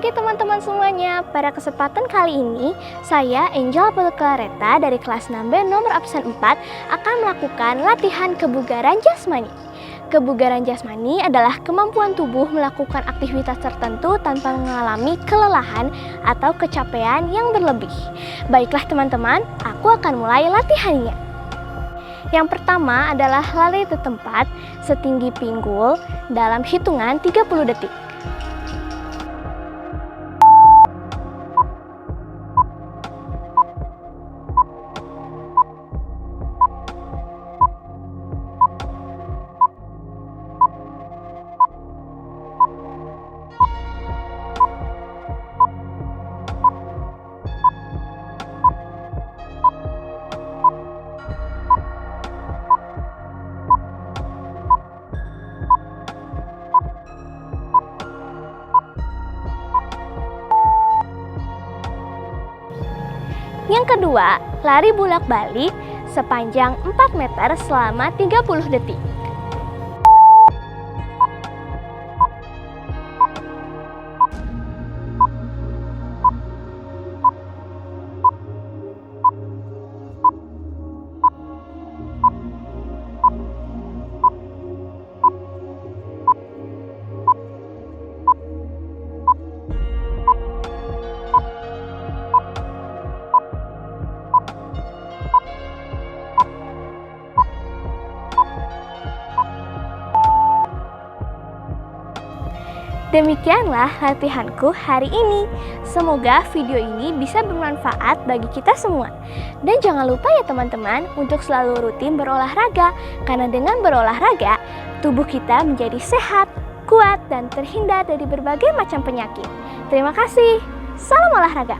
pagi teman-teman semuanya. Pada kesempatan kali ini, saya Angel Clareta dari kelas 6B nomor absen 4 akan melakukan latihan kebugaran jasmani. Kebugaran jasmani adalah kemampuan tubuh melakukan aktivitas tertentu tanpa mengalami kelelahan atau kecapean yang berlebih. Baiklah teman-teman, aku akan mulai latihannya. Yang pertama adalah lari di tempat setinggi pinggul dalam hitungan 30 detik. Yang kedua, lari bolak-balik sepanjang 4 meter selama 30 detik. Demikianlah latihanku hari ini. Semoga video ini bisa bermanfaat bagi kita semua. Dan jangan lupa ya teman-teman untuk selalu rutin berolahraga. Karena dengan berolahraga, tubuh kita menjadi sehat, kuat, dan terhindar dari berbagai macam penyakit. Terima kasih. Salam olahraga.